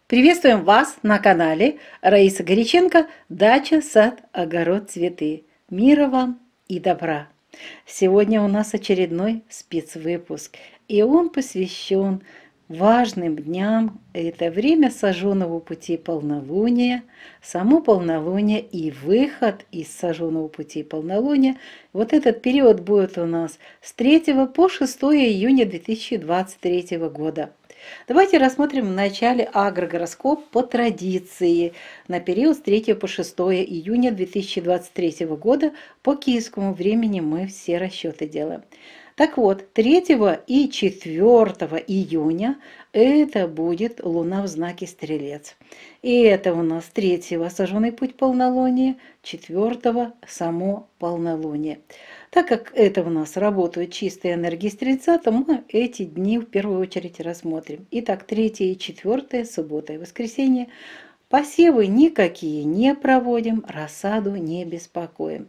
Приветствуем вас на канале Раиса Горяченко «Дача, сад, огород, цветы». Мира вам и добра! Сегодня у нас очередной спецвыпуск, и он посвящен важным дням. Это время сожженного пути полнолуния, само полнолуние и выход из сожженного пути полнолуния. Вот этот период будет у нас с 3 по 6 июня 2023 года. Давайте рассмотрим вначале агрогороскоп по традиции на период с 3 по 6 июня 2023 года. По киевскому времени мы все расчеты делаем. Так вот, 3 и 4 июня это будет Луна в знаке Стрелец. И это у нас 3 сожженный путь полнолуния, 4 само полнолуние. Так как это у нас работают чистые энергии Стрельца, то мы эти дни в первую очередь рассмотрим. Итак, 3 и 4, суббота и воскресенье. Посевы никакие не проводим, рассаду не беспокоим.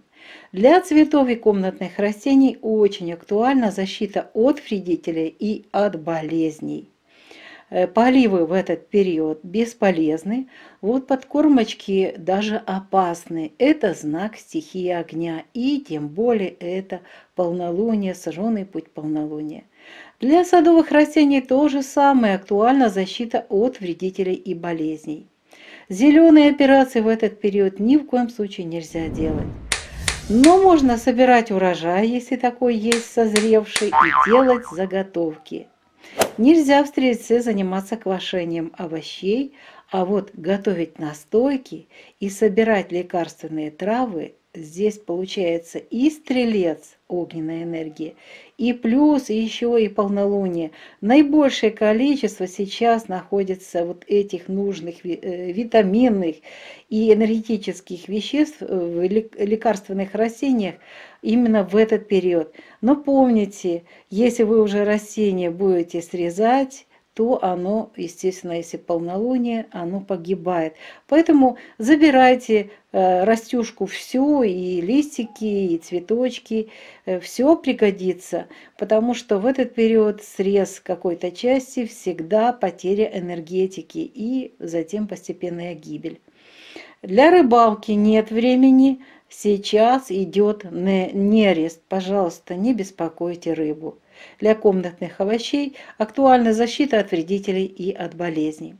Для цветов и комнатных растений очень актуальна защита от вредителей и от болезней. Поливы в этот период бесполезны, вот подкормочки даже опасны. Это знак стихии огня, и тем более это полнолуние, сожженный путь полнолуния. Для садовых растений тоже самое актуальна защита от вредителей и болезней. Зеленые операции в этот период ни в коем случае нельзя делать. Но можно собирать урожай, если такой есть, созревший, и делать заготовки. Нельзя в Стрельце заниматься квашением овощей, а вот готовить настойки и собирать лекарственные травы. Здесь получается и Стрелец, огненная энергия, и плюс еще и полнолуние. Наибольшее количество сейчас находится вот этих нужных витаминных и энергетических веществ в лекарственных растениях именно в этот период. Но помните, если вы уже растение будете срезать, то оно, естественно, если полнолуние, оно погибает. Поэтому забирайте растюшку всю, и листики, и цветочки, все пригодится, потому что в этот период срез какой-то части всегда потеря энергетики и затем постепенная гибель. Для рыбалки нет времени, сейчас идет нерест, пожалуйста, не беспокойте рыбу. Для комнатных овощей актуальна защита от вредителей и от болезней.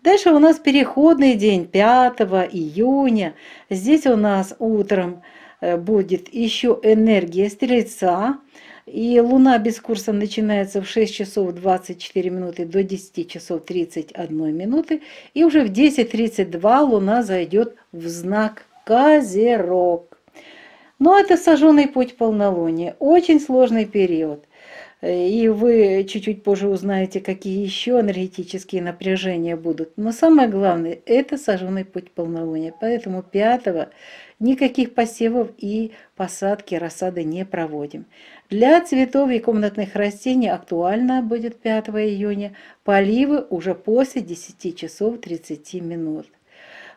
Дальше у нас переходный день 5 июня. Здесь у нас утром будет еще энергия Стрельца. И Луна без курса начинается в 6 часов 24 минуты до 10 часов 31 минуты. И уже в 10:32 Луна зайдет в знак Козерог. Но это сожженный путь полнолуния. Очень сложный период. И вы чуть-чуть позже узнаете, какие еще энергетические напряжения будут. Но самое главное, это сожженный путь полнолуния. Поэтому 5 никаких посевов и посадки рассады не проводим. Для цветов и комнатных растений актуально будет 5 июня поливы уже после 10 часов 30 минут.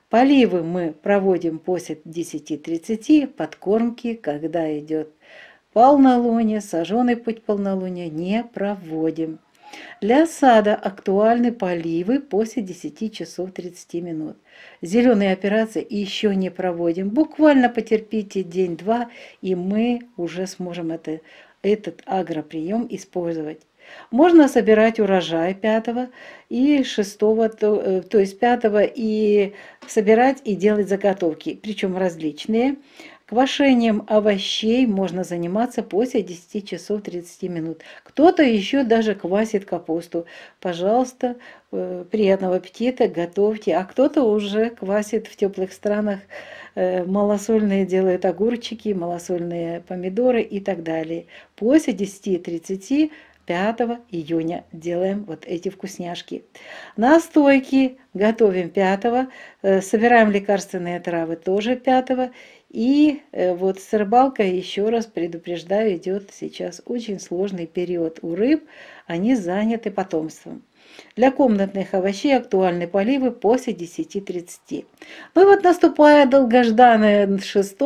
Поливы мы проводим после 10:30, подкормки, когда идет полнолуние, сожженный путь полнолуния не проводим. Для сада актуальны поливы после 10 часов 30 минут. Зеленые операции еще не проводим. Буквально потерпите день-два, и мы уже сможем этот агроприем использовать. Можно собирать урожай 5 и 6, то есть 5 и собирать и делать заготовки, причем различные. Квашением овощей можно заниматься после 10 часов 30 минут. Кто-то еще даже квасит капусту. Пожалуйста, приятного аппетита, готовьте. А кто-то уже квасит в теплых странах, малосольные делают огурчики, малосольные помидоры и так далее. После 10:30 5 июня делаем вот эти вкусняшки. Настойки готовим 5, собираем лекарственные травы тоже 5. И вот с рыбалкой, еще раз предупреждаю, идет сейчас очень сложный период у рыб, они заняты потомством. Для комнатных овощей актуальны поливы после 10:30. Ну и вот наступает долгожданное 6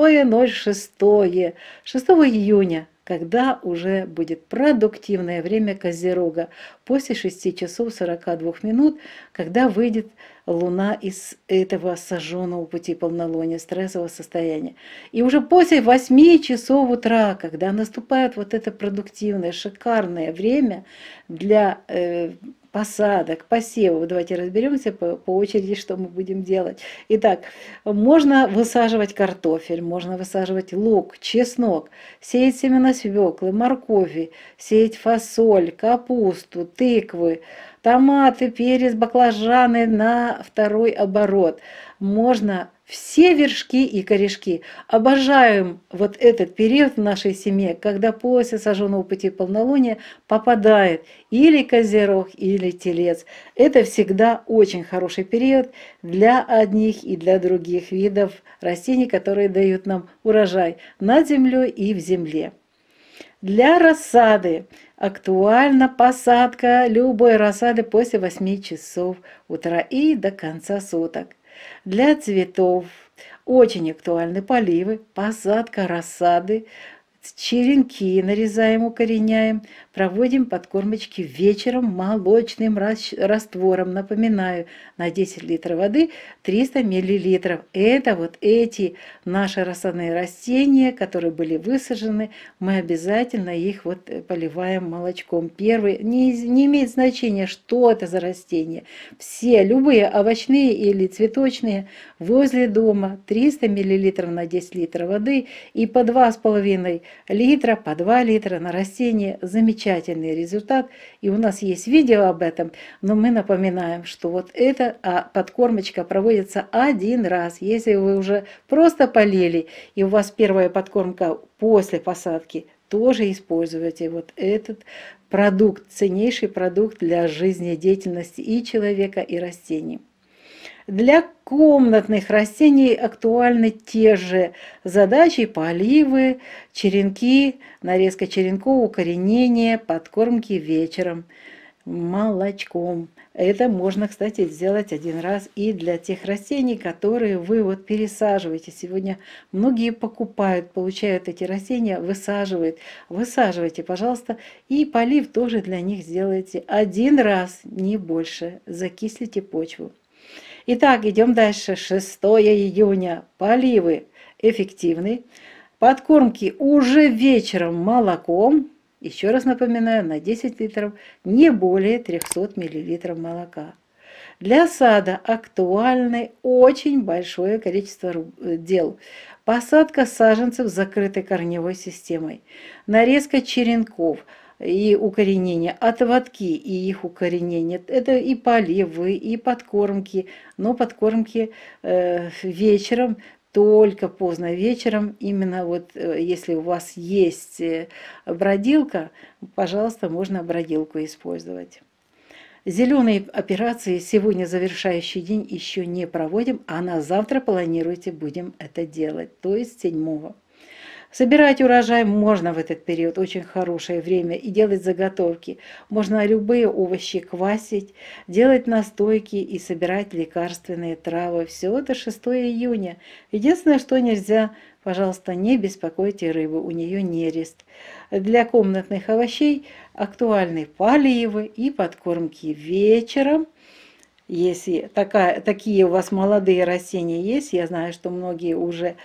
июня. когда уже будет продуктивное время Козерога, после 6 часов 42 минут, когда выйдет Луна из этого сожженного пути полнолуния, стрессового состояния. И уже после 8 часов утра, когда наступает вот это продуктивное, шикарное время для посадок, посевов. Давайте разберемся по очереди, что мы будем делать. Итак, можно высаживать картофель, можно высаживать лук, чеснок, сеять семена свеклы, моркови, сеять фасоль, капусту, тыквы, томаты, перец, баклажаны на второй оборот. Можно все вершки и корешки. Обожаем вот этот период в нашей семье, когда после сожженного пути полнолуния попадает или Козерог, или Телец. Это всегда очень хороший период для одних и для других видов растений, которые дают нам урожай над землей и в земле. Для рассады актуальна посадка любой рассады после 8 часов утра и до конца суток. Для цветов очень актуальны поливы, посадка рассады, черенки нарезаем, укореняем, проводим подкормочки вечером молочным раствором. Напоминаю, на 10 литров воды 300 миллилитров. Это вот эти наши рассадные растения, которые были высажены, мы обязательно их вот поливаем молочком. Первый, не имеет значения, что это за растения. Все, любые овощные или цветочные, возле дома 300 миллилитров на 10 литров воды и по 2,5 литра, по 2 литра на растение. Замечательный результат. И у нас есть видео об этом, но мы напоминаем, что вот эта подкормочка проводится один раз. Если вы уже просто полили, и у вас первая подкормка после посадки, тоже используйте вот этот продукт, ценнейший продукт для жизнедеятельности и человека, и растений. Для комнатных растений актуальны те же задачи: поливы, черенки, нарезка черенков, укоренение, подкормки вечером молочком. Это можно, кстати, сделать один раз и для тех растений, которые вы вот пересаживаете. Сегодня многие покупают, получают эти растения, высаживают. Высаживайте, пожалуйста, и полив тоже для них сделайте один раз, не больше. Закислите почву. Итак, идем дальше. 6 июня. Поливы эффективны. Подкормки уже вечером молоком. Еще раз напоминаю, на 10 литров не более 300 миллилитров молока. Для сада актуальны очень большое количество дел. Посадка саженцев с закрытой корневой системой. Нарезка черенков и укоренение, отводки и их укоренение. Это и поливы, и подкормки. Но подкормки вечером, только поздно вечером. Именно вот если у вас есть бродилка, пожалуйста, можно бродилку использовать. Зеленые операции сегодня, завершающий день, еще не проводим, а на завтра планируете будем это делать, то есть 7-го. Собирать урожай можно в этот период, очень хорошее время, и делать заготовки. Можно любые овощи квасить, делать настойки и собирать лекарственные травы. Все это 6 июня. Единственное, что нельзя, пожалуйста, не беспокойте рыбу, у нее нерест. Для комнатных овощей актуальны поливы и подкормки вечером. Если такие у вас молодые растения есть, я знаю, что многие уже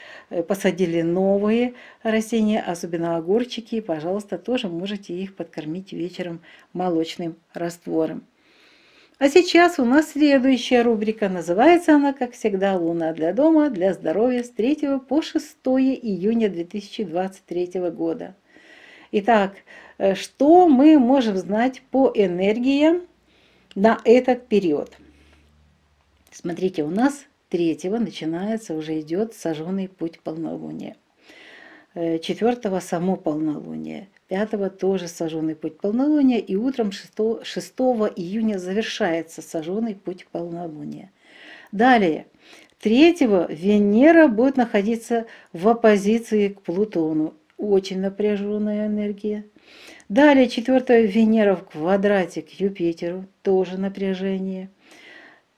посадили новые растения, особенно огурчики, пожалуйста, тоже можете их подкормить вечером молочным раствором. А сейчас у нас следующая рубрика, называется она, как всегда, «Луна для дома, для здоровья» с 3 по 6 июня 2023 года. Итак, что мы можем знать по энергиям на этот период? Смотрите, у нас 3-го начинается, уже идет сожженный путь полнолуния. 4-го само полнолуние. 5-го тоже сожженный путь полнолуния. И утром 6 июня завершается сожженный путь полнолуния. Далее, 3-го Венера будет находиться в оппозиции к Плутону. Очень напряженная энергия. Далее 4-го Венера в квадрате к Юпитеру. Тоже напряжение.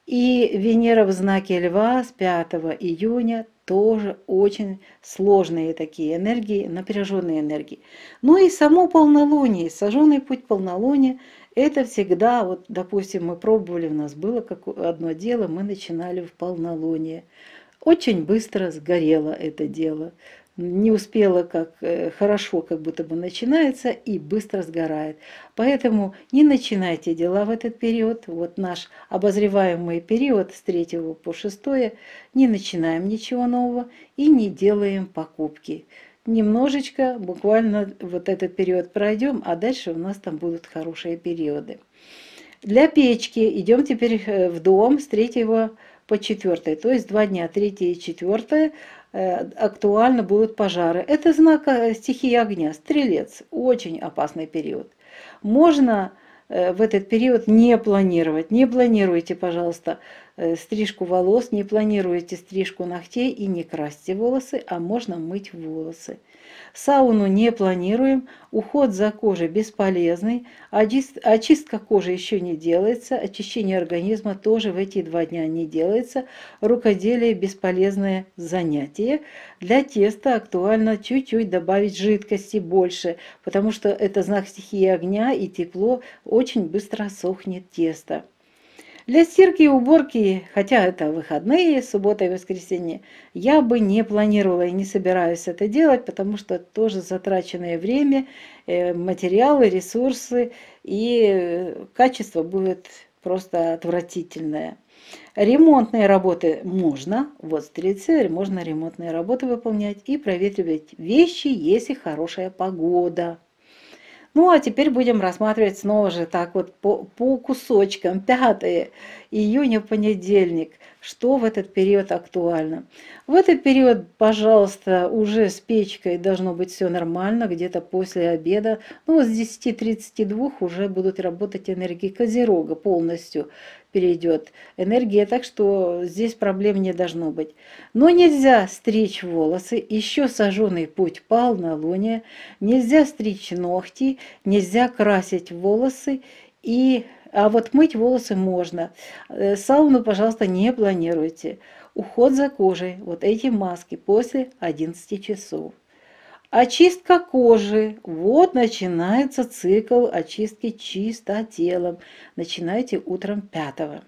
И Венера в знаке Льва с 5 июня тоже очень сложные такие энергии, напряженные энергии. Ну и само полнолуние, сожженный путь полнолуния, это всегда, вот, допустим, мы пробовали, у нас было одно дело, мы начинали в полнолуние. Очень быстро сгорело это дело. Не успела как хорошо, как будто бы начинается, и быстро сгорает. Поэтому не начинайте дела в этот период. Вот наш обозреваемый период с 3 по 6, не начинаем ничего нового и не делаем покупки. Немножечко, буквально вот этот период пройдем, а дальше у нас там будут хорошие периоды. Для печки идем теперь в дом с 3 по 4, то есть 2 дня, 3 и 4, актуально будут пожары. Это знак стихии огня, стрелец, очень опасный период. Можно в этот период не планировать. Не планируйте, пожалуйста, стрижку волос, не планируйте стрижку ногтей и не красьте волосы, а можно мыть волосы. Сауну не планируем, уход за кожей бесполезный, очистка кожи еще не делается, очищение организма тоже в эти 2 дня не делается. Рукоделие – бесполезное занятие. Для теста актуально чуть-чуть добавить жидкости больше, потому что это знак стихии огня и тепло, очень быстро сохнет тесто. Для стирки и уборки, хотя это выходные, суббота и воскресенье, я бы не планировала и не собираюсь это делать, потому что тоже затраченное время, материалы, ресурсы, и качество будет просто отвратительное. Ремонтные работы можно, вот с 30 можно ремонтные работы выполнять и проветривать вещи, если хорошая погода. Ну, а теперь будем рассматривать снова же так вот по кусочкам. 5 июня, понедельник. Что в этот период актуально? В этот период, пожалуйста, уже с печкой должно быть все нормально, где-то после обеда. Ну, вот с 10:32 уже будут работать энергии Козерога полностью перейдет энергия, так что здесь проблем не должно быть. Но нельзя стричь волосы, еще сожженный путь полнолуния, нельзя стричь ногти, нельзя красить волосы, а вот мыть волосы можно. Сауну, пожалуйста, не планируйте. Уход за кожей, вот эти маски после 11 часов. Очистка кожи. Вот начинается цикл очистки чистотелом. Начинайте утром 5.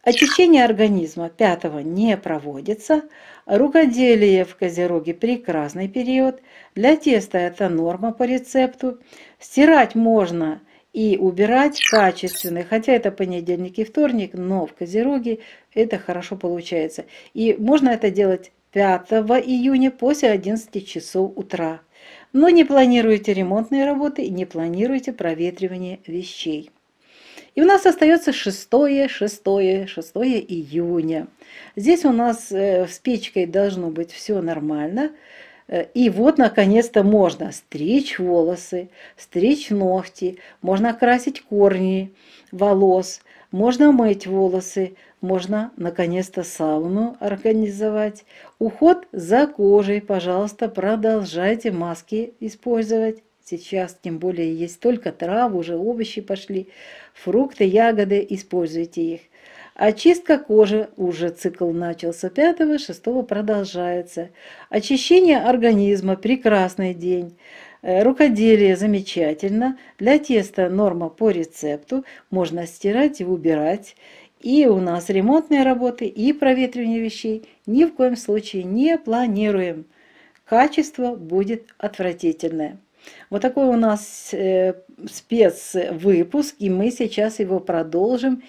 Очищение организма 5 не проводится. Рукоделие в Козероге прекрасный период. Для теста это норма по рецепту. Стирать можно и убирать качественно, хотя это понедельник и вторник, но в Козероге это хорошо получается. И можно это делать 5 июня после 11 часов утра. Но не планируйте ремонтные работы и не планируйте проветривание вещей. И у нас остается 6 июня. Здесь у нас с печкой должно быть все нормально. И вот, наконец-то, можно стричь волосы, стричь ногти, можно красить корни волос, можно мыть волосы, можно, наконец-то, сауну организовать. Уход за кожей, пожалуйста, продолжайте маски использовать. Сейчас, тем более, есть только травы, уже овощи пошли, фрукты, ягоды, используйте их. Очистка кожи, уже цикл начался 5, 6 продолжается. Очищение организма, прекрасный день. Рукоделие замечательно. Для теста норма по рецепту, можно стирать и убирать. И у нас ремонтные работы и проветривание вещей ни в коем случае не планируем. Качество будет отвратительное. Вот такой у нас спецвыпуск, и мы сейчас его продолжим,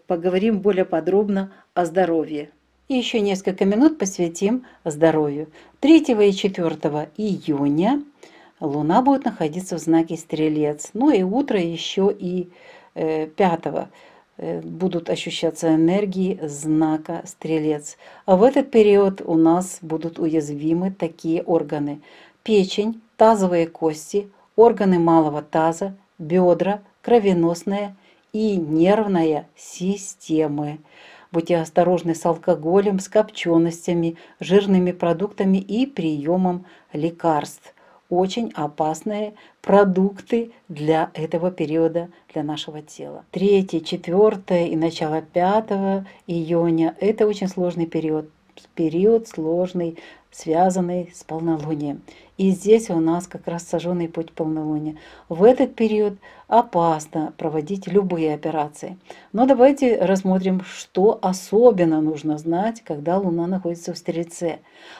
поговорим более подробно о здоровье. И еще несколько минут посвятим здоровью. 3 и 4 июня Луна будет находиться в знаке Стрелец. Ну и утро еще и 5 будут ощущаться энергии знака Стрелец. А в этот период у нас будут уязвимы такие органы: печень, тазовые кости, органы малого таза, бедра, кровеносная и нервная системы. Будьте осторожны с алкоголем, с копченостями, жирными продуктами и приемом лекарств. очень опасные продукты для этого периода, для нашего тела. 3, 4 и начало 5 июня – это очень сложный период. Период сложный, связанный с полнолунием. И здесь у нас как раз сожженный путь полнолуния. В этот период опасно проводить любые операции. Но давайте рассмотрим, что особенно нужно знать, когда Луна находится в Стрельце.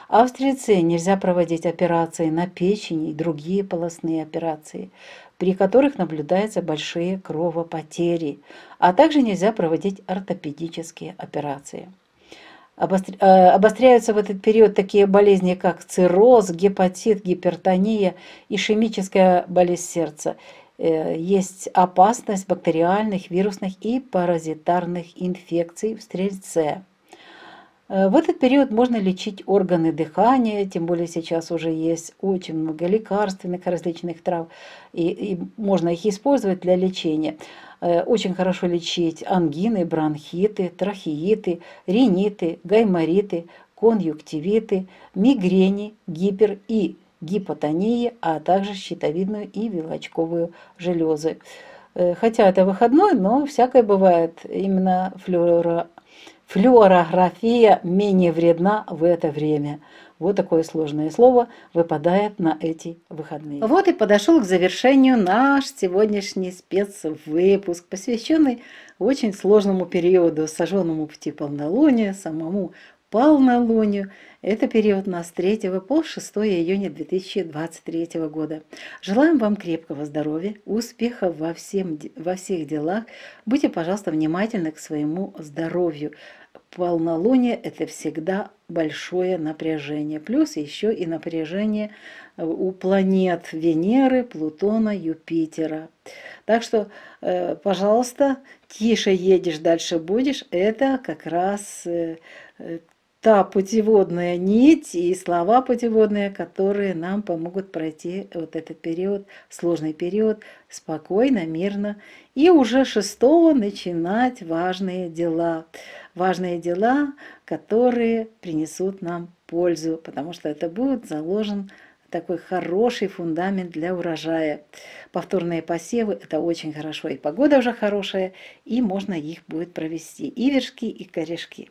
А в Стрельце нельзя проводить операции на печени и другие полостные операции, при которых наблюдаются большие кровопотери, а также нельзя проводить ортопедические операции. Обостряются в этот период такие болезни, как цирроз, гепатит, гипертония, ишемическая болезнь сердца. Есть опасность бактериальных, вирусных и паразитарных инфекций в Стрельце. В этот период можно лечить органы дыхания, тем более сейчас уже есть очень много лекарственных различных трав, и можно их использовать для лечения. Очень хорошо лечить ангины, бронхиты, трахеиты, риниты, гаймориты, конъюнктивиты, мигрени, гипер- и гипотонии, а также щитовидную и вилочковую железы. Хотя это выходной, но всякое бывает. Именно флюорография менее вредна в это время. Вот такое сложное слово выпадает на эти выходные. Вот и подошел к завершению наш сегодняшний спецвыпуск, посвященный очень сложному периоду, сожженному пути полнолуния, самому полнолунию. Это период у нас с 3 по 6 июня 2023 года. Желаем вам крепкого здоровья, успехов во всех делах. Будьте, пожалуйста, внимательны к своему здоровью. Полнолуние – это всегда большое напряжение. Плюс еще и напряжение у планет Венеры, Плутона, Юпитера. Так что, пожалуйста, тише едешь, дальше будешь. Это как раз та путеводная нить и слова путеводные, которые нам помогут пройти вот этот период, сложный период, спокойно, мирно. И уже 6 начинать важные дела. Важные дела, которые принесут нам пользу, потому что это будет заложен такой хороший фундамент для урожая. Повторные посевы – это очень хорошо. И погода уже хорошая, и можно их будет провести. И вершки, и корешки.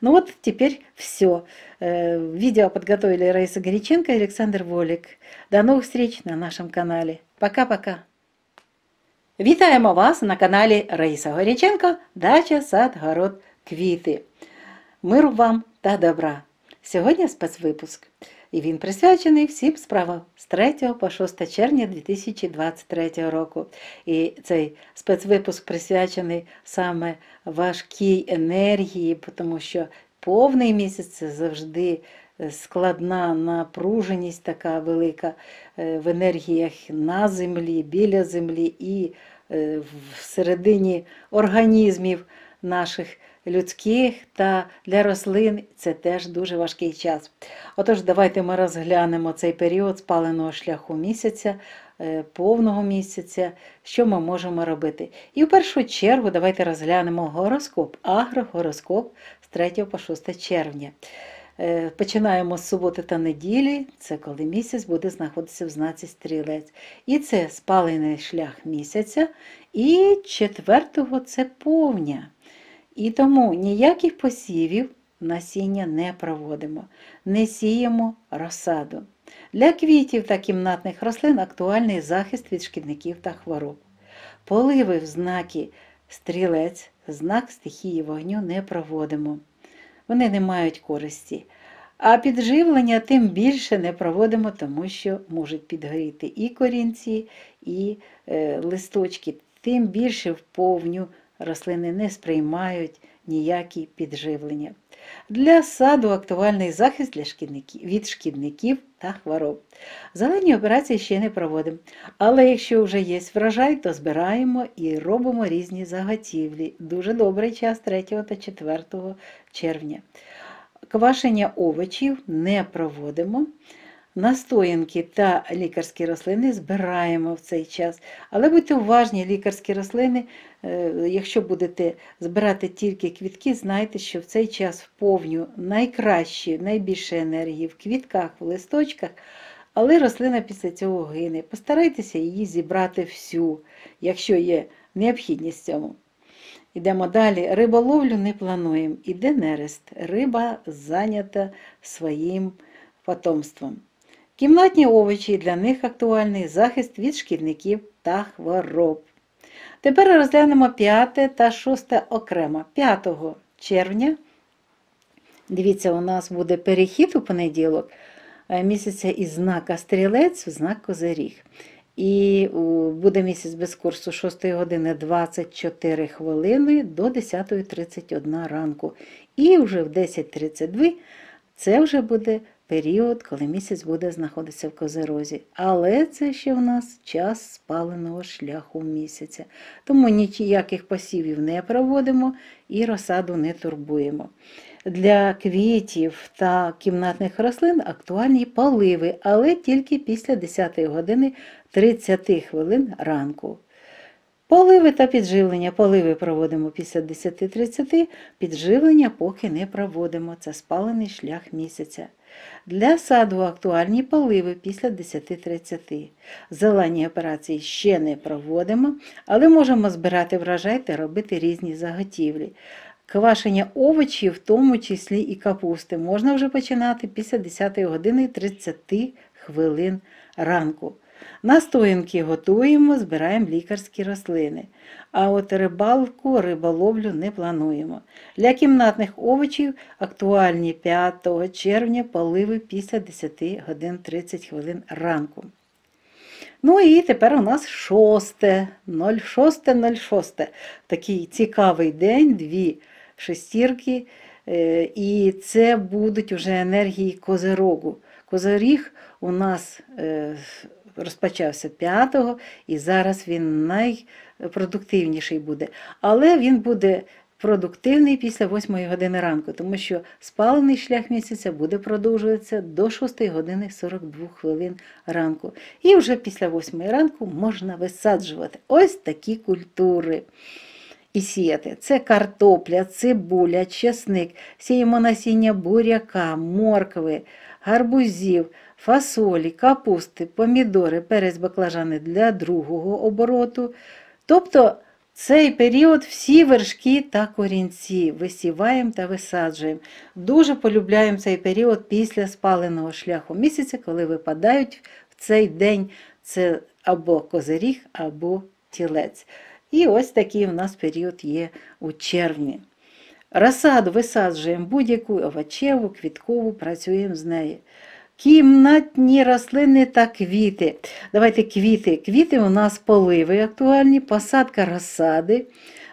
Ну вот теперь все. Видео подготовили Раиса Горяченко и Александр Волик. До новых встреч на нашем канале. Пока-пока. Вітаємо вас на каналі Раїса Горяченко «Дача, сад, город, квіти». Миру вам та добра. Сьогодні спецвипуск. І він присвячений всім справам з 3 по 6 червня 2023 року. І цей спецвипуск присвячений саме важкій енергії, тому що повний місяць – це завжди складна напруженість така велика в енергіях на землі, біля землі і всередині організмів наших людських та для рослин. Це теж дуже важкий час. Отож, давайте ми розглянемо цей період спаленого шляху місяця, повного місяця, що ми можемо робити. І в першу чергу давайте розглянемо гороскоп, агрогороскоп з 3 по 6 червня. Починаємо з суботи та неділі, це коли місяць буде знаходитися в знаці Стрілець. І це спалений шлях місяця, і 4-го це повня. І тому ніяких посівів насіння не проводимо, не сіємо розсаду. Для квітів та кімнатних рослин актуальний захист від шкідників та хвороб. Поливи в знакі Стрілець, знак стихії вогню, не проводимо. Вони не мають користі. А підживлення тим більше не проводимо, тому що можуть підгоріти і корінці, і листочки. Тим більше в повню рослини не сприймають ніякі підживлення. Для саду актуальний захист від шкідників та хвороб. Зелені операції ще не проводимо, але якщо вже є врожай, то збираємо і робимо різні заготівлі. Дуже добрий час 3 та 4 червня. Квашення овочів не проводимо. Настоянки та лікарські рослини збираємо в цей час. Але будьте уважні, лікарські рослини, якщо будете збирати тільки квітки, знайте, що в цей час в повню найкраще, найбільше енергії в квітках, в листочках, але рослина після цього гине. Постарайтеся її зібрати всю, якщо є необхідність в цьому. Йдемо далі. Риболовлю не плануємо. Іде нерест. Риба зайнята своїм потомством. Кімнатні овочі, для них актуальний захист від шкідників та хвороб. Тепер розглянемо 5 та 6 окремо. 5 червня, дивіться, у нас буде перехід у понеділок місяця із знака Стрілець в знак Козиріг. І буде місяць без курсу 6 години 24 хвилини до 10:31 ранку. І вже в 10:32 це вже буде період, коли місяць буде знаходитися в Козирозі. Але це ще в нас час спаленого шляху місяця. Тому ніяких посівів не проводимо і розсаду не турбуємо. Для квітів та кімнатних рослин актуальні поливи, але тільки після 10 години 30 хвилин ранку. Поливи та підживлення. Поливи проводимо після 10:30, підживлення поки не проводимо. Це спалений шлях місяця. Для саду актуальні поливи після 10:30. Зелені операції ще не проводимо, але можемо збирати врожай та робити різні заготівлі. Квашення овочів, в тому числі і капусти, можна вже починати після 10 години 30 хвилин ранку. Настоянки готуємо, збираємо лікарські рослини. А от рибалку, риболовлю не плануємо. Для кімнатних овочів актуальні 5 червня поливи після 10 годин 30 хвилин ранку. Ну і тепер у нас 06.06. Такий цікавий день, 2 шестірки. І це будуть вже енергії Козирогу. Козиріг у нас розпочався 5-го, і зараз він найпродуктивніший буде. Але він буде продуктивний після 8 години ранку, тому що спалений шлях місяця буде продовжуватися до 6 години 42 хвилин ранку. І вже після 8 ранку можна висаджувати ось такі культури. І сіяти. Це картопля, цибуля, чесник. Сіємо насіння буряка, моркви, гарбузів, фасолі, капусти, помідори, перець, баклажани для другого обороту. Тобто цей період всі вершки та корінці висіваємо та висаджуємо. Дуже полюбляємо цей період після спаленого шляху місяця, коли випадають в цей день це або козиріг, або тілець. І ось такий у нас період є у червні. Розсаду висаджуємо будь-яку овочеву, квіткову, працюємо з нею. Кімнатні рослини та квіти. Давайте квіти. Квіти у нас поливи актуальні, посадка розсади.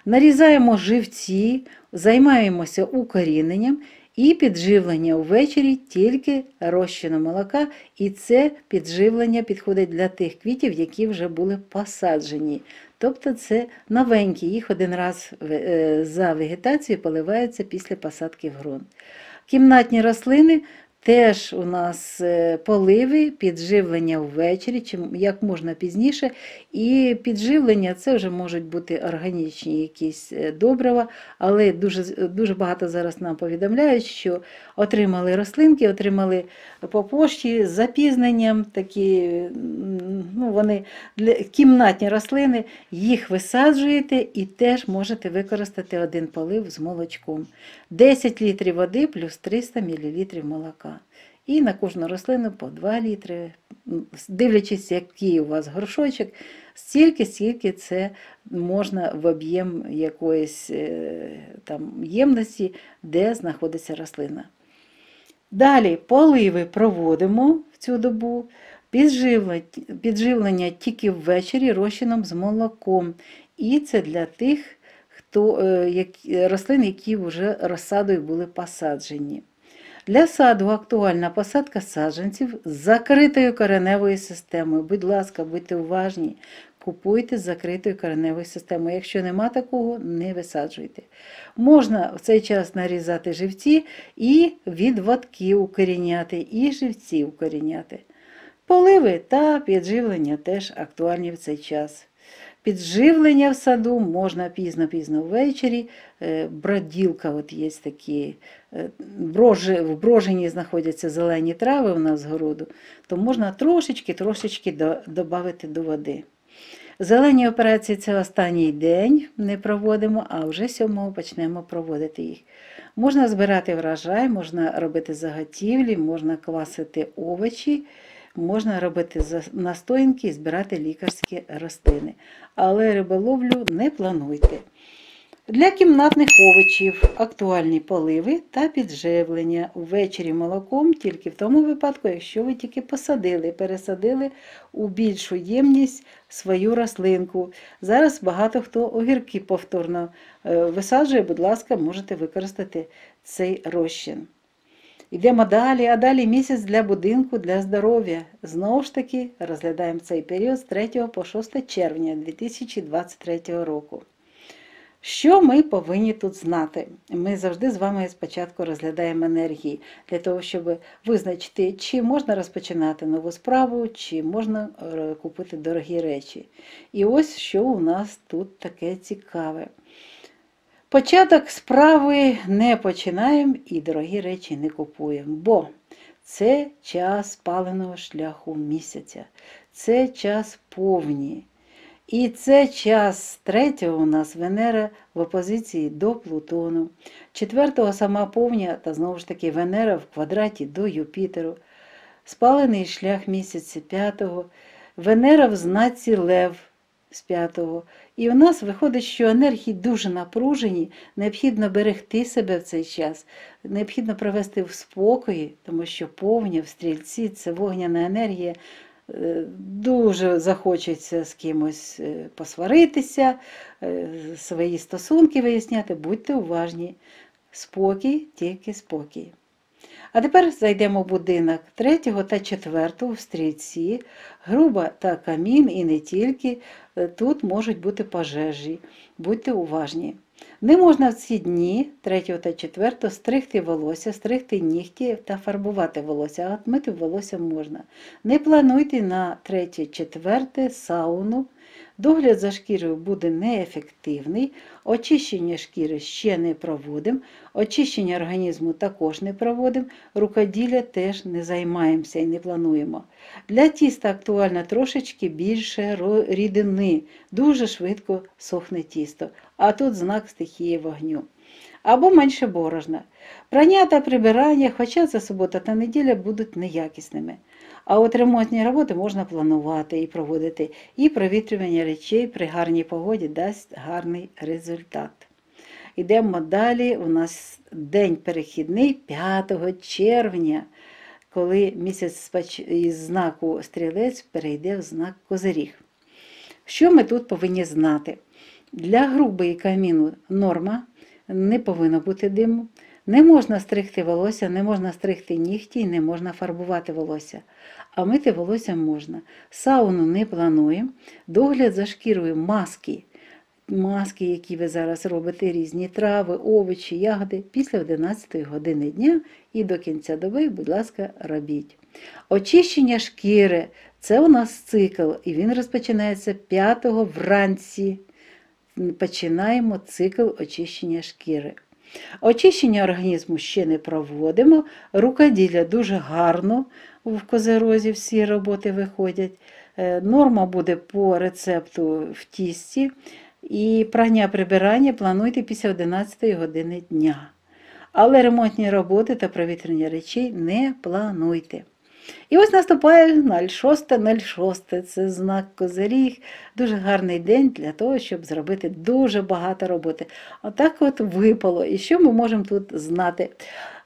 Нарізаємо живці, займаємося укоріненням і підживлення ввечері тільки розчином молока. І це підживлення підходить для тих квітів, які вже були посаджені. Тобто це новенькі, їх один раз за вегетацією поливаються після посадки в ґрунт. Кімнатні рослини теж у нас поливи, підживлення ввечері, як можна пізніше. І підживлення це вже можуть бути органічні якісь добрива, але дуже багато зараз нам повідомляють, що отримали рослинки, отримали по пошті з запізненням, такі, вони кімнатні рослини, їх висаджуєте і теж можете використати один полив з молочком. 10 літрів води плюс 300 мл молока. І на кожну рослину по 2 літри, дивлячись, який у вас горшочок, стільки це можна в об'єм якоїсь ємності, де знаходиться рослина. Далі поливи проводимо в цю добу, підживлення тільки ввечері розчином з молоком. І це для тих рослин, які вже розсадою були посаджені. Для саду актуальна посадка саджанців з закритою кореневою системою. Будь ласка, будьте уважні, купуйте з закритою кореневою системою. Якщо нема такого, не висаджуйте. Можна в цей час нарізати живці і відводки укоріняти, і живці укоріняти. Поливи та підживлення теж актуальні в цей час. Підживлення в саду можна пізно-пізно ввечері. Броділка, от є такі, в брожині знаходяться зелені трави у нас з городу, то можна трошечки додати до води. Зелені операції це останній день не проводимо, а вже 7-го почнемо проводити їх. Можна збирати врожай, можна робити заготівлі, можна квасити овочі, можна робити настоянки і збирати лікарські рослини. Але риболовлю не плануйте. Для кімнатних овочів актуальні поливи та підживлення. Ввечері молоком тільки в тому випадку, якщо ви тільки пересадили у більшу ємність свою рослинку. Зараз багато хто огірки повторно висаджує, будь ласка, можете використати цей розчин. Йдемо далі, а далі місяць для будинку, для здоров'я. Знову ж таки, розглядаємо цей період з 3 по 6 червня 2023 року. Що ми повинні тут знати? Ми завжди з вами спочатку розглядаємо енергії, для того, щоб визначити, чи можна розпочинати нову справу, чи можна купити дорогі речі. І ось що у нас тут таке цікаве. Початок справи не починаємо і дорогі речі не купуємо, бо це час спаленого шляху місяця, це час повні. І це час 3-го у нас Венера в опозиції до Плутону, 4-го сама повня, та знову ж таки Венера в квадраті до Юпітеру, спалений шлях місяця 5-го, Венера в знаці Лев з 5-го. І у нас виходить, що енергії дуже напружені, необхідно берегти себе в цей час, необхідно провести в спокої, тому що повня в Стрільці – це вогняна енергія, дуже захочеться з кимось посваритися, свої стосунки виясняти, будьте уважні. Спокій, тільки спокій. А тепер зайдемо в будинок 3 та 4 в Стрільці, Груба та Камін і не тільки, тут можуть бути пожежі, будьте уважні. Не можна в ці дні, 3 та 4, стригти волосся, стригти нігті та фарбувати волосся, а от мити волосся можна. Не плануйте на 3-4 сауну, догляд за шкірою буде неефективний, очищення шкіри ще не проводимо, очищення організму також не проводимо, рукоділля теж не займаємося і не плануємо. Для тіста актуально трошечки більше рідини, дуже швидко сохне тісто, а тут знак стихії вогню. Або менше борошна. Прання та прибирання, хоча за субота та неділя будуть неякісними. А от ремонтні роботи можна планувати і проводити, і провітрювання речей при гарній погоді дасть гарний результат. Йдемо далі, у нас день перехідний 5 червня, коли місяць із знаку Стрілець перейде в знак Козиріг. Що ми тут повинні знати? Для грубої каміну норма, не повинно бути диму. Не можна стригти волосся, не можна стригти нігті і не можна фарбувати волосся. А мити волосся можна. Сауну не плануємо. Догляд за шкірою маски. Маски, які ви зараз робите, різні трави, овочі, ягоди, після 11 години дня і до кінця доби, будь ласка, робіть. Очищення шкіри – це у нас цикл, і він розпочинається 5-го вранці. Починаємо цикл очищення шкіри. Очищення організму ще не проводимо, рукоділля дуже гарно в Козирозі всі роботи виходять. Норма буде по рецепту в тісті. І прання-прибирання плануйте після 11 години дня. Але ремонтні роботи та провітрення речей не плануйте. І ось наступає 06.06. Це знак Козиріг. Дуже гарний день для того, щоб зробити дуже багато роботи. Отак от випало. І що ми можемо тут знати?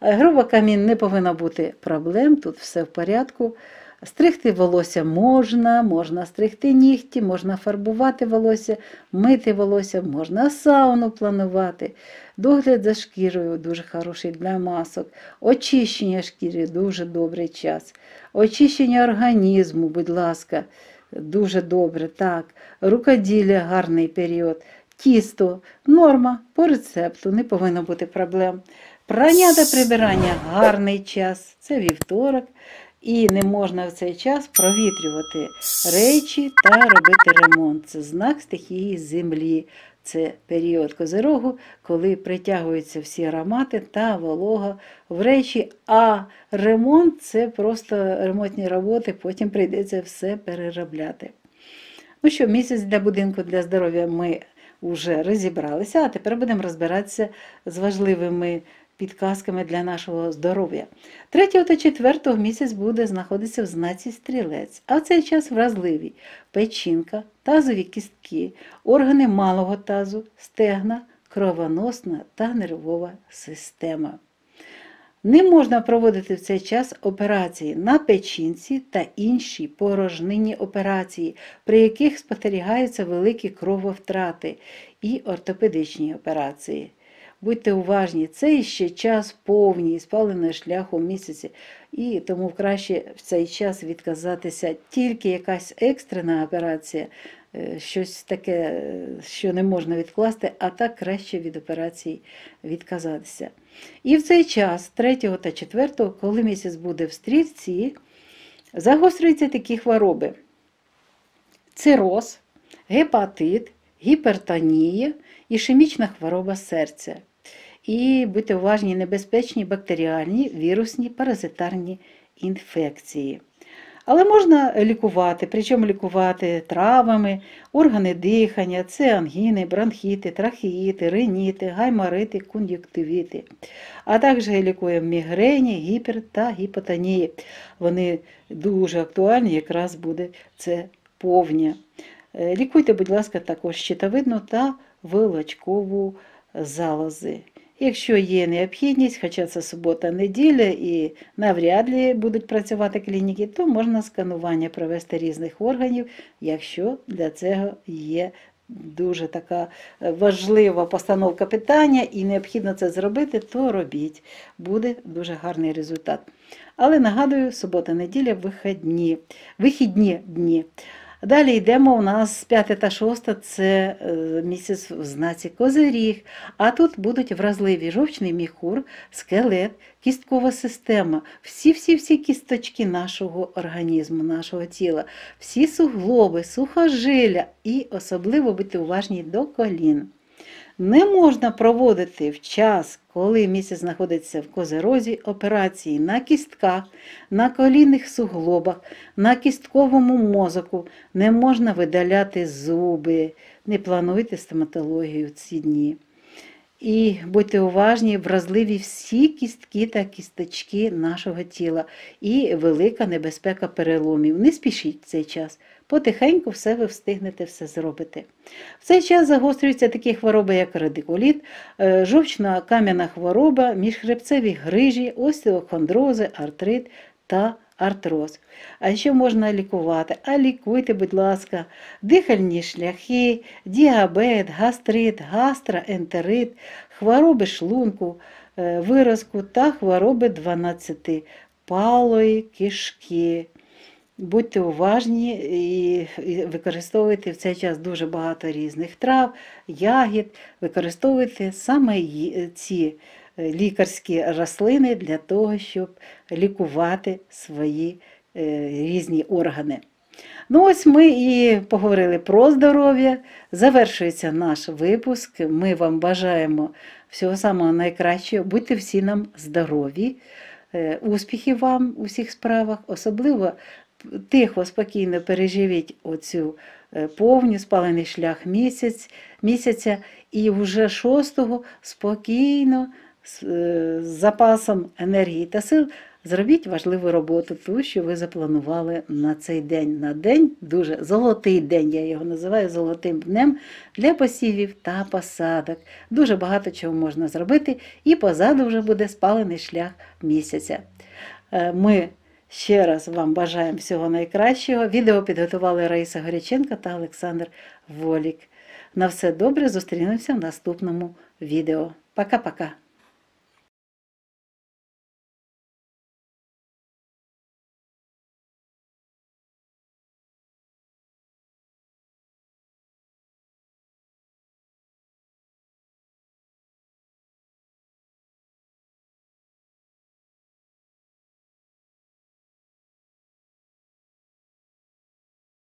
Груба камін, не повинно бути проблем, тут все в порядку. Стригти волосся можна, можна стригти нігті, можна фарбувати волосся, мити волосся, можна сауну планувати. Догляд за шкірою дуже хороший для масок. Очищення шкіри – дуже добрий час. Очищення організму, будь ласка, дуже добре, так. Рукоділля – гарний період. Тісто – норма, по рецепту, не повинно бути проблем. Прання та прибирання – гарний час, це вівторок. І не можна в цей час провітрювати речі та робити ремонт. Це знак стихії землі. Це період Козирогу, коли притягуються всі аромати та волога в речі, а ремонт – це просто ремонтні роботи, потім прийдеться все переробляти. Ну що, місяць для будинку для здоров'я ми вже розібралися, а тепер будемо розбиратися з важливими підказками для нашого здоров'я. 3 та 4 місяць буде знаходитися в знаці Стрілець, а в цей час вразливі печінка, тазові кістки, органи малого тазу, стегна, кровоносна та нервова система. Не можна проводити в цей час операції на печінці та інші порожнинні операції, при яких спостерігаються великі крововтрати, і ортопедичні операції. Будьте уважні, це ще час повній спаленого шляху місяці, і тому краще в цей час відказатися тільки якась екстрена операція, щось таке, що не можна відкласти, а так краще від операцій відказатися. І в цей час, 3 та 4, коли місяць буде в стрільці, загострюються такі хвороби: цироз, гепатит, гіпертонія, ішемічна хвороба серця. І будьте уважні, небезпечні бактеріальні, вірусні, паразитарні інфекції. Але можна лікувати, причому лікувати травами, органи дихання, це ангіни, бронхіти, трахеїти, риніти, гайморити, кон'юнктивіти. А також лікуємо мігрені, гіпер та гіпотонії. Вони дуже актуальні, якраз буде це повня. Лікуйте, будь ласка, також щитовидну та вилочкову залози. Якщо є необхідність, хоча це субота-неділя і навряд ли будуть працювати клініки, то можна сканування провести різних органів, якщо для цього є дуже така важлива постановка питання і необхідно це зробити, то робіть. Буде дуже гарний результат. Але нагадую, субота-неділя – вихідні дні. Далі йдемо, у нас 5 та 6 – це місяць в знаці Козиріг, а тут будуть вразливі жовчний міхур, скелет, кісткова система, всі кісточки нашого організму, нашого тіла, всі суглоби, сухожилля і особливо будьте уважні до колін. Не можна проводити в час, коли місяць знаходиться в Козирозі, операції на кістках, на колінних суглобах, на кістковому мозоку. Не можна видаляти зуби, не плануйте стоматологію в ці дні. І будьте уважні, вразливі всі кістки та кісточки нашого тіла і велика небезпека переломів. Не спішіть в цей час. Потихеньку все ви встигнете, все зробити. В цей час загострюються такі хвороби, як радикуліт, жовчно-кам'яна хвороба, міжхребцеві грижі, остеохондрози, артрит та артроз. А що можна лікувати? А лікуйте, будь ласка, дихальні шляхи, діабет, гастрит, гастроентерит, хвороби шлунку, виразку та хвороби 12-палої кишки. Будьте уважні і використовуйте в цей час дуже багато різних трав, ягід, використовуйте саме ці лікарські рослини для того, щоб лікувати свої різні органи. Ну ось ми і поговорили про здоров'я. Завершується наш випуск. Ми вам бажаємо всього самого найкращого. Будьте всі нам здорові, успіхів вам у всіх справах, особливо тихо, спокійно переживіть оцю повню, спалений шлях місяця і вже 6-го спокійно, з запасом енергії та сил зробіть важливу роботу, ту, що ви запланували на цей день. На день, дуже золотий день, я його називаю золотим днем, для посівів та посадок. Дуже багато чого можна зробити, і позаду вже буде спалений шлях місяця. Ми ще раз вам бажаємо всього найкращого. Відео підготували Раїса Горяченко та Олександр Волік. На все добре, зустрінемося в наступному відео. Пока-пока!